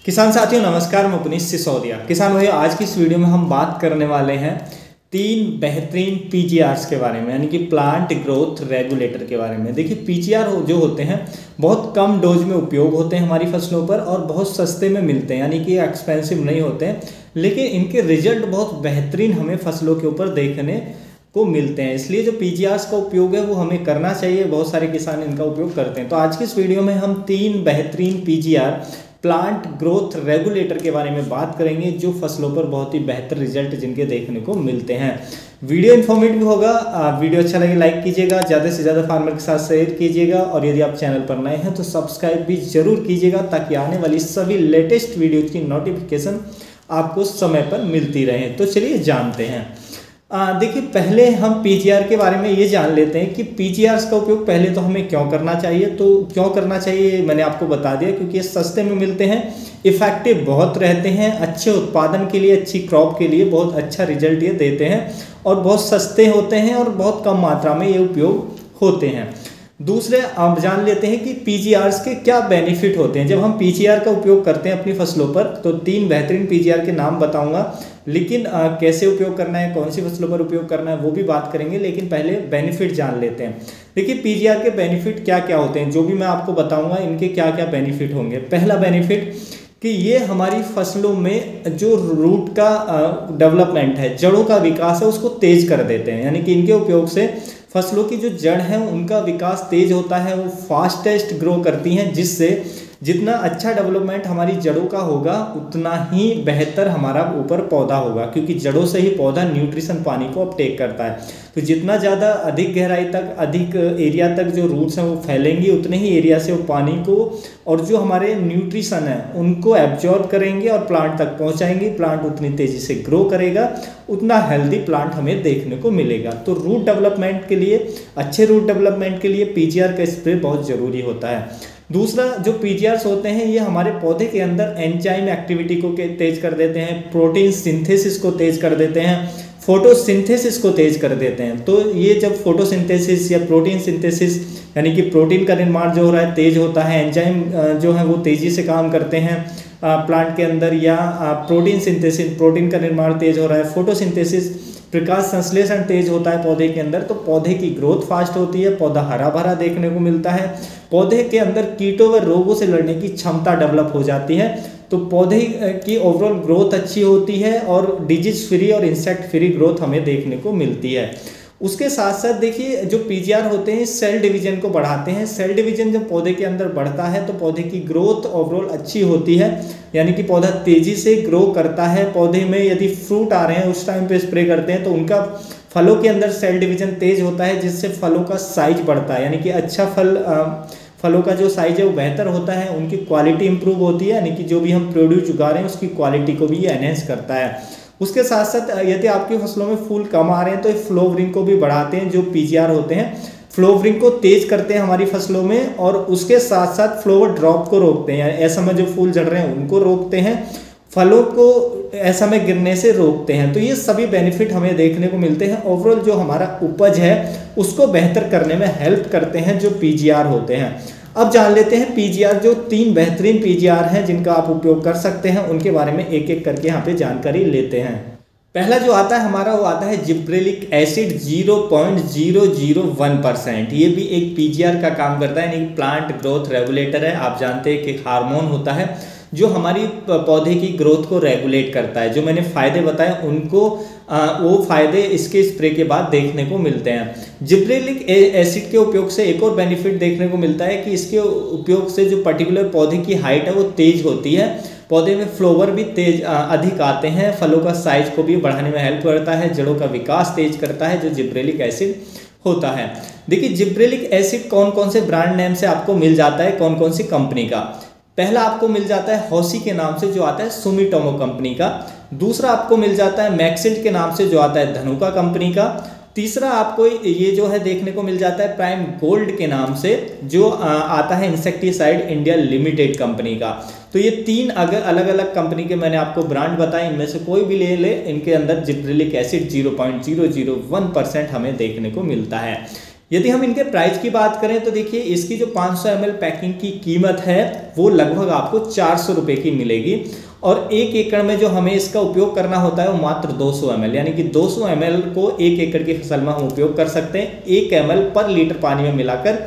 किसान साथियों नमस्कार, मैं पुनीत सिसोदिया। किसान भाइयों, आज की इस वीडियो में हम बात करने वाले हैं तीन बेहतरीन पीजीआरस के बारे में, यानी कि प्लांट ग्रोथ रेगुलेटर के बारे में। देखिए, पीजीआर जो होते हैं बहुत कम डोज में उपयोग होते हैं हमारी फसलों पर और बहुत सस्ते में मिलते हैं, यानी कि एक्सपेंसिव नहीं होते हैं, लेकिन इनके रिजल्ट बहुत बेहतरीन हमें फसलों के ऊपर देखने को मिलते हैं। इसलिए जो पीजीआरस का उपयोग है वो हमें करना चाहिए। बहुत सारे किसान इनका उपयोग करते हैं। तो आज की इस वीडियो में हम तीन बेहतरीन पीजीआर प्लांट ग्रोथ रेगुलेटर के बारे में बात करेंगे, जो फसलों पर बहुत ही बेहतर रिजल्ट जिनके देखने को मिलते हैं। वीडियो इन्फॉर्मेटिव होगा। वीडियो अच्छा लगे लाइक कीजिएगा, ज़्यादा से ज़्यादा फार्मर के साथ शेयर कीजिएगा और यदि आप चैनल पर नए हैं तो सब्सक्राइब भी जरूर कीजिएगा, ताकि आने वाली सभी लेटेस्ट वीडियो की नोटिफिकेशन आपको समय पर मिलती रहे। तो चलिए जानते हैं। देखिए, पहले हम पीजीआर के बारे में ये जान लेते हैं कि पीजीआरस का उपयोग पहले तो हमें क्यों करना चाहिए। तो क्यों करना चाहिए मैंने आपको बता दिया, क्योंकि ये सस्ते में मिलते हैं, इफेक्टिव बहुत रहते हैं, अच्छे उत्पादन के लिए, अच्छी क्रॉप के लिए बहुत अच्छा रिजल्ट ये देते हैं और बहुत सस्ते होते हैं और बहुत कम मात्रा में ये उपयोग होते हैं। दूसरे आप जान लेते हैं कि पीजीआरस के क्या बेनिफिट होते हैं जब हम पीजीआर का उपयोग करते हैं अपनी फसलों पर। तो तीन बेहतरीन पीजीआर के नाम बताऊंगा, लेकिन कैसे उपयोग करना है, कौन सी फसलों पर उपयोग करना है वो भी बात करेंगे, लेकिन पहले बेनिफिट जान लेते हैं। देखिए, पीजीआर के बेनिफिट क्या क्या होते हैं, जो भी मैं आपको बताऊंगा इनके क्या क्या बेनिफिट होंगे। पहला बेनिफिट कि ये हमारी फसलों में जो रूट का डेवलपमेंट है, जड़ों का विकास है, उसको तेज कर देते हैं। यानी कि इनके उपयोग से फसलों की जो जड़ है उनका विकास तेज होता है, वो फास्टेस्ट ग्रो करती हैं, जिससे जितना अच्छा डेवलपमेंट हमारी जड़ों का होगा उतना ही बेहतर हमारा ऊपर पौधा होगा, क्योंकि जड़ों से ही पौधा न्यूट्रिशन पानी को अपटेक करता है। तो जितना ज़्यादा अधिक गहराई तक, अधिक एरिया तक जो रूट्स हैं वो फैलेंगी, उतने ही एरिया से वो पानी को और जो हमारे न्यूट्रिशन है उनको एब्जॉर्ब करेंगे और प्लांट तक पहुंचाएंगे। प्लांट उतनी तेज़ी से ग्रो करेगा, उतना हेल्दी प्लांट हमें देखने को मिलेगा। तो रूट डेवलपमेंट के लिए, अच्छे रूट डेवलपमेंट के लिए पीजीआर का स्प्रे बहुत ज़रूरी होता है। दूसरा, जो पीजीआरस होते हैं ये हमारे पौधे के अंदर एंजाइम एक्टिविटी को तेज कर देते हैं, प्रोटीन सिंथेसिस को तेज कर देते हैं, फोटोसिंथेसिस को तेज कर देते हैं। तो ये जब फोटोसिंथेसिस या प्रोटीन सिंथेसिस, यानी कि प्रोटीन का निर्माण जो हो रहा है तेज होता है, एंजाइम जो है वो तेजी से काम करते हैं प्लांट के अंदर, या प्रोटीन सिंथेसिस, प्रोटीन का निर्माण तेज हो रहा है, फोटोसिंथेसिस, प्रकाश संश्लेषण तेज होता है पौधे के अंदर, तो पौधे की ग्रोथ फास्ट होती है, पौधा हरा भरा देखने को मिलता है, पौधे के अंदर कीटों व रोगों से लड़ने की क्षमता डेवलप हो जाती है। तो पौधे की ओवरऑल ग्रोथ अच्छी होती है और डिजीज फ्री और इंसेक्ट फ्री ग्रोथ हमें देखने को मिलती है। उसके साथ साथ देखिए, जो पीजीआर होते हैं सेल डिवीजन को बढ़ाते हैं। सेल डिवीजन जब पौधे के अंदर बढ़ता है तो पौधे की ग्रोथ ओवरऑल अच्छी होती है, यानी कि पौधा तेजी से ग्रो करता है। पौधे में यदि फ्रूट आ रहे हैं उस टाइम पे स्प्रे करते हैं तो उनका फलों के अंदर सेल डिवीजन तेज होता है, जिससे फलों का साइज बढ़ता है, यानी कि अच्छा फलों का जो साइज है वो बेहतर होता है, उनकी क्वालिटी इंप्रूव होती है, यानी कि जो भी हम प्रोड्यूस उगा रहे हैं उसकी क्वालिटी को भी ये एनहेंस करता है। उसके साथ साथ यदि आपकी फसलों में फूल कम आ रहे हैं तो फ्लोवरिंग को भी बढ़ाते हैं। जो पीजीआर होते हैं फ्लोवरिंग को तेज करते हैं हमारी फसलों में, और उसके साथ साथ फ्लोवर ड्रॉप को रोकते हैं, ऐसा में जो फूल झड़ रहे हैं उनको रोकते हैं, फलों को ऐसा में गिरने से रोकते हैं। तो ये सभी बेनिफिट हमें देखने को मिलते हैं। ओवरऑल जो हमारा उपज है उसको बेहतर करने में हेल्प करते हैं जो पीजीआर होते हैं। अब जान लेते हैं पीजीआर, जो तीन बेहतरीन पीजीआर हैं जिनका आप उपयोग कर सकते हैं, उनके बारे में एक एक करके यहाँ पे जानकारी लेते हैं। पहला जो आता है हमारा वो आता है जिब्रेलिक एसिड 0.001%। ये भी एक पीजीआर का काम करता है, यानी प्लांट ग्रोथ रेगुलेटर है। आप जानते हैं कि हार्मोन होता है जो हमारी पौधे की ग्रोथ को रेगुलेट करता है। जो मैंने फ़ायदे बताए उनको वो फ़ायदे इसके स्प्रे के बाद देखने को मिलते हैं। जिब्रेलिक एसिड के उपयोग से एक और बेनिफिट देखने को मिलता है कि इसके उपयोग से जो पर्टिकुलर पौधे की हाइट है वो तेज होती है, पौधे में फ्लोवर भी तेज अधिक आते हैं, फलों का साइज को भी बढ़ाने में हेल्प करता है, जड़ों का विकास तेज करता है जो जिब्रेलिक एसिड होता है। देखिए, जिब्रेलिक एसिड कौन कौन से ब्रांड नेम से आपको मिल जाता है, कौन कौन सी कंपनी का। पहला आपको मिल जाता है हॉसी के नाम से जो आता है सुमिटोमो कंपनी का। दूसरा आपको मिल जाता है मैक्सिल्ट के नाम से जो आता है धनुका कंपनी का। तीसरा आपको ये जो है देखने को मिल जाता है प्राइम गोल्ड के नाम से, जो आता है इंसेक्टिसाइड इंडिया लिमिटेड कंपनी का। तो ये तीन अगर अलग अलग कंपनी के मैंने आपको ब्रांड बताए, इनमें से कोई भी ले ले, इनके अंदर जिब्रेलिक एसिड 0.001% हमें देखने को मिलता है। यदि हम इनके प्राइस की बात करें तो देखिए इसकी जो 500 ml पैकिंग की कीमत है वो लगभग आपको 400 रुपये की मिलेगी, और 1 एकड़ में जो हमें इसका उपयोग करना होता है वो मात्र 200 ml, यानी कि 200 ml को 1 एकड़ की फसल में हम उपयोग कर सकते हैं 1 ml पर लीटर पानी में मिलाकर।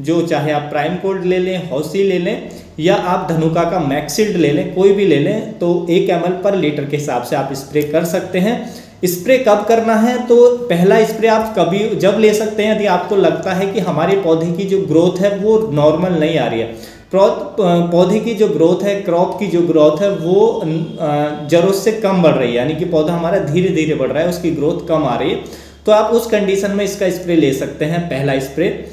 जो चाहे आप प्राइम कोल्ड ले लें, हॉसी ले लें, या आप धनुका का मैक्सिल्ड ले लें, कोई भी ले लें, तो 1 ml पर लीटर के हिसाब से आप स्प्रे कर सकते हैं। स्प्रे कब करना है, तो पहला स्प्रे आप कभी जब ले सकते हैं यदि आपको लगता है कि हमारे पौधे की जो ग्रोथ है वो नॉर्मल नहीं आ रही है, पौधे की जो ग्रोथ है, क्रॉप की जो ग्रोथ है वो जरूरत से कम बढ़ रही है, यानी कि पौधा हमारा धीरे धीरे बढ़ रहा है, उसकी ग्रोथ कम आ रही है, तो आप उस कंडीशन में इसका स्प्रे ले सकते हैं, पहला स्प्रे।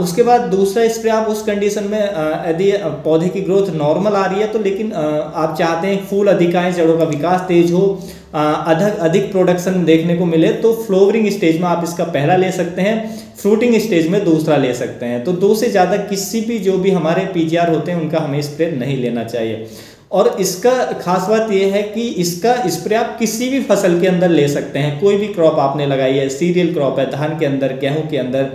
उसके बाद दूसरा स्प्रे आप उस कंडीशन में यदि पौधे की ग्रोथ नॉर्मल आ रही है तो, लेकिन आप चाहते हैं फूल अधिक आए, जड़ों का विकास तेज हो, अधिक प्रोडक्शन देखने को मिले, तो फ्लोवरिंग स्टेज में आप इसका पहला ले सकते हैं, फ्रूटिंग स्टेज में दूसरा ले सकते हैं। तो 2 से ज़्यादा किसी भी जो भी हमारे पीजीआर होते हैं उनका हमें स्प्रे नहीं लेना चाहिए। और इसका खास बात यह है कि इसका स्प्रे आप किसी भी फसल के अंदर ले सकते हैं, कोई भी क्रॉप आपने लगाई है, सीरियल क्रॉप है, धान के अंदर, गेहूँ के अंदर,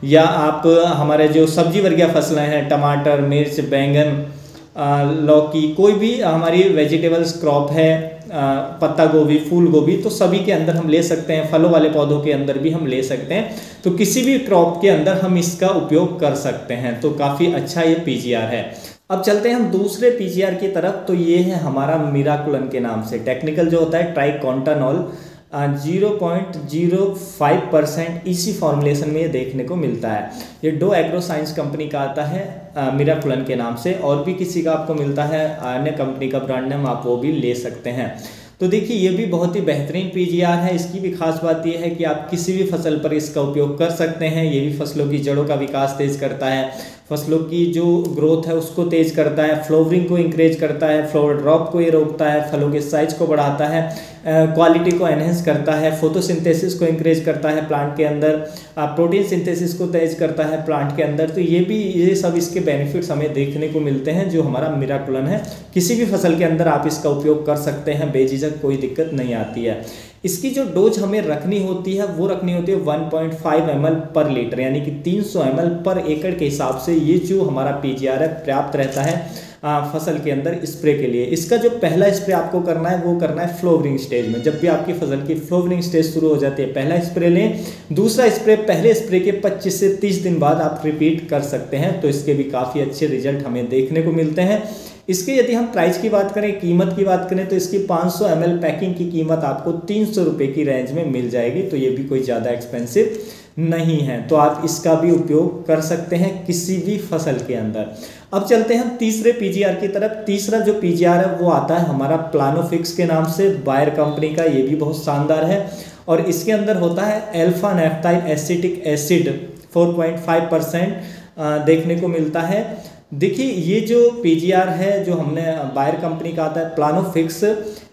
या आप हमारे जो सब्जी वर्गीय फसलें हैं, टमाटर, मिर्च, बैंगन, लौकी, कोई भी हमारी वेजिटेबल्स क्रॉप है, पत्ता गोभी, फूल गोभी, तो सभी के अंदर हम ले सकते हैं, फलों वाले पौधों के अंदर भी हम ले सकते हैं, तो किसी भी क्रॉप के अंदर हम इसका उपयोग कर सकते हैं। तो काफ़ी अच्छा ये पीजीआर है। अब चलते हैं हम दूसरे पीजीआर की तरफ, तो ये है हमारा मिराकुलन के नाम से, टेक्निकल जो होता है ट्राइकोंटानॉल 0.05% इसी फॉर्मुलेशन में ये देखने को मिलता है। ये डो एग्रो साइंस कंपनी का आता है मिराकुलन के नाम से, और भी किसी का आपको मिलता है अन्य कंपनी का ब्रांड नेम, आप वो भी ले सकते हैं। तो देखिए ये भी बहुत ही बेहतरीन पीजीआर है। इसकी भी खास बात यह है कि आप किसी भी फसल पर इसका उपयोग कर सकते हैं। ये भी फसलों की जड़ों का विकास तेज करता है, फसलों की जो ग्रोथ है उसको तेज करता है, फ्लावरिंग को इंकरेज करता है, फ्लावर ड्रॉप को ये रोकता है, फलों के साइज को बढ़ाता है, क्वालिटी को एनहेंस करता है, फोटोसिंथेसिस को इंकरेज करता है प्लांट के अंदर, प्रोटीन सिंथेसिस को तेज करता है प्लांट के अंदर। तो ये सब इसके बेनिफिट्स हमें देखने को मिलते हैं जो हमारा मिराकुलन है। किसी भी फसल के अंदर आप इसका उपयोग कर सकते हैं बेझिझक, कोई दिक्कत नहीं आती है। इसकी जो डोज हमें रखनी होती है वो रखनी होती है 1.5 ml पर लीटर, यानी कि 300 ml पर एकड़ के हिसाब से ये जो हमारा पीजीआर है पर्याप्त रहता है फसल के अंदर स्प्रे के लिए। इसका जो पहला स्प्रे आपको करना है वो करना है फ्लोवरिंग स्टेज में। जब भी आपकी फसल की फ्लोवरिंग स्टेज शुरू हो जाती है पहला स्प्रे लें। दूसरा स्प्रे पहले स्प्रे के 25 से 30 दिन बाद आप रिपीट कर सकते हैं, तो इसके भी काफ़ी अच्छे रिजल्ट हमें देखने को मिलते हैं। इसके यदि हम प्राइस की बात करें, कीमत की बात करें, तो इसकी 500 ml पैकिंग की कीमत आपको 300 रुपये की रेंज में मिल जाएगी, तो ये भी कोई ज़्यादा एक्सपेंसिव नहीं है। तो आप इसका भी उपयोग कर सकते हैं किसी भी फसल के अंदर। अब चलते हैं हम तीसरे पीजीआर की तरफ। तीसरा जो पीजीआर है वो आता है हमारा प्लानोफिक्स के नाम से, बायर कंपनी का। ये भी बहुत शानदार है और इसके अंदर होता है अल्फा नैफ्थाइल एसिटिक एसिड 4.5% देखने को मिलता है। देखिए ये जो पीजीआर है जो हमने बायर कंपनी का आता है प्लानोफिक्स,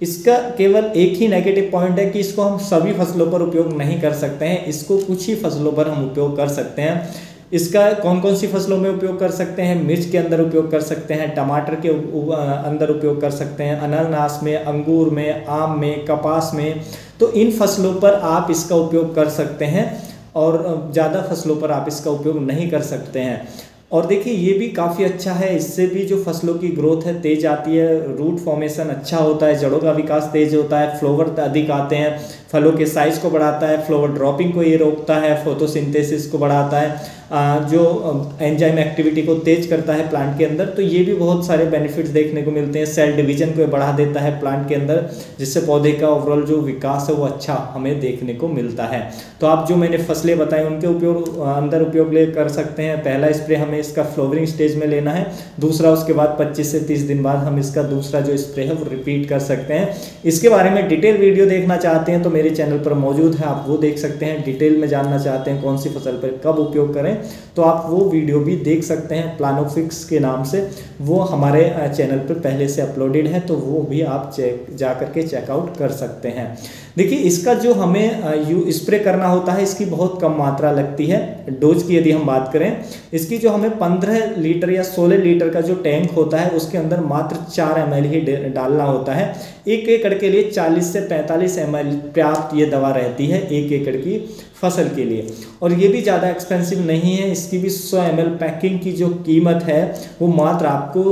इसका केवल एक ही नेगेटिव पॉइंट है कि इसको हम सभी फसलों पर उपयोग नहीं कर सकते हैं, इसको कुछ ही फसलों पर हम उपयोग कर सकते हैं। इसका कौन कौन सी फसलों में उपयोग कर सकते हैं? मिर्च के अंदर उपयोग कर सकते हैं, टमाटर के अंदर उपयोग कर सकते हैं, अनानास में, अंगूर में, आम में, कपास में। तो इन फसलों पर आप इसका उपयोग कर सकते हैं और ज़्यादा फसलों पर आप इसका उपयोग नहीं कर सकते हैं। और देखिए ये भी काफ़ी अच्छा है, इससे भी जो फसलों की ग्रोथ है तेज आती है, रूट फॉर्मेशन अच्छा होता है, जड़ों का विकास तेज होता है, फ्लावर अधिक आते हैं, फलों के साइज़ को बढ़ाता है, फ्लावर ड्रॉपिंग को ये रोकता है, फोटोसिंथेसिस को बढ़ाता है, जो एंजाइम एक्टिविटी को तेज करता है प्लांट के अंदर। तो ये भी बहुत सारे बेनिफिट्स देखने को मिलते हैं। सेल डिवीजन को बढ़ा देता है प्लांट के अंदर, जिससे पौधे का ओवरऑल जो विकास है वो अच्छा हमें देखने को मिलता है। तो आप जो मैंने फसलें बताई उनके उपयोग ले कर सकते हैं। पहला स्प्रे हमें इसका फ्लावरिंग स्टेज में लेना है, दूसरा उसके बाद 25 से 30 दिन बाद हम इसका दूसरा जो स्प्रे है वो रिपीट कर सकते हैं। इसके बारे में डिटेल वीडियो देखना चाहते हैं तो मेरे चैनल पर मौजूद है, आप वो देख सकते हैं। डिटेल में जानना चाहते हैं कौन सी फसल पर कब उपयोग करें तो आप वो वीडियो भी देख सकते हैं प्लानोफिक्स के नाम से, वो हमारे चैनल पर पहले से अपलोडेड है, तो वो भी आप जा करके चेकआउट कर सकते हैं। देखिए इसका जो हमें स्प्रे करना होता है इसकी बहुत कम मात्रा लगती है। डोज की यदि हम बात करें, इसकी जो हमें 15 लीटर या 16 लीटर का जो टैंक होता है उसके अंदर मात्र 4 ml ही डालना होता है। 1 एकड़ के लिए 40 से 45 ml पर्याप्त ये दवा रहती है 1 एकड़ की फसल के लिए। और ये भी ज़्यादा एक्सपेंसिव नहीं है, इसकी भी 100 ml पैकिंग की जो कीमत है वो मात्र आपको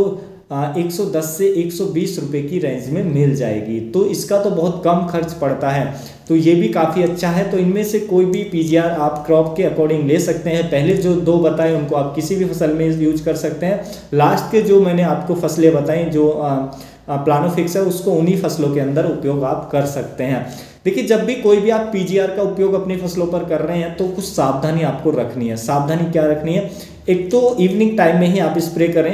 110 से 120 रुपये की रेंज में मिल जाएगी। तो इसका तो बहुत कम खर्च पड़ता है, तो ये भी काफ़ी अच्छा है। तो इनमें से कोई भी पीजीआर आप क्रॉप के अकॉर्डिंग ले सकते हैं। पहले जो 2 बताए उनको आप किसी भी फसल में यूज कर सकते हैं। लास्ट के जो मैंने आपको फसलें बताई जो प्लानोफिक्स है, उसको उन्हीं फसलों के अंदर उपयोग आप कर सकते हैं। देखिए, जब भी कोई भी आप पीजीआर का उपयोग अपनी फसलों पर कर रहे हैं तो कुछ सावधानी आपको रखनी है। सावधानी क्या रखनी है? एक तो इवनिंग टाइम में ही आप स्प्रे करें,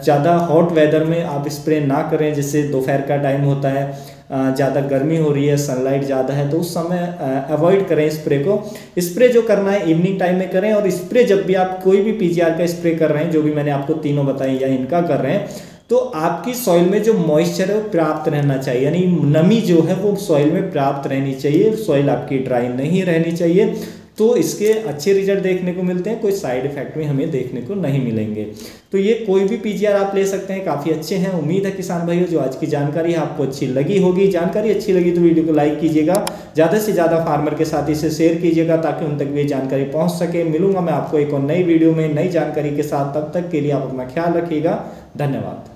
ज़्यादा हॉट वेदर में आप स्प्रे ना करें। जैसे दोपहर का टाइम होता है, ज़्यादा गर्मी हो रही है, सनलाइट ज़्यादा है, तो उस समय अवॉइड करें स्प्रे को। स्प्रे जो करना है इवनिंग टाइम में करें। और स्प्रे जब भी आप कोई भी पीजीआर का स्प्रे कर रहे हैं, जो भी मैंने आपको तीनों बताई या इनका कर रहे हैं, तो आपकी सॉइल में जो मॉइस्चर है वो प्राप्त रहना चाहिए, यानी नमी जो है वो सॉइल में प्राप्त रहनी चाहिए। सॉइल आपकी ड्राई नहीं रहनी चाहिए। तो इसके अच्छे रिजल्ट देखने को मिलते हैं, कोई साइड इफेक्ट भी हमें देखने को नहीं मिलेंगे। तो ये कोई भी पीजीआर आप ले सकते हैं, काफ़ी अच्छे हैं। उम्मीद है किसान भाइयों जो आज की जानकारी है आपको अच्छी लगी होगी। जानकारी अच्छी लगी तो वीडियो को लाइक कीजिएगा, ज़्यादा से ज़्यादा फार्मर के साथ इसे शेयर कीजिएगा ताकि उन तक भी जानकारी पहुँच सके। मिलूंगा मैं आपको एक और नई वीडियो में नई जानकारी के साथ, तब तक के लिए आप अपना ख्याल रखिएगा। धन्यवाद।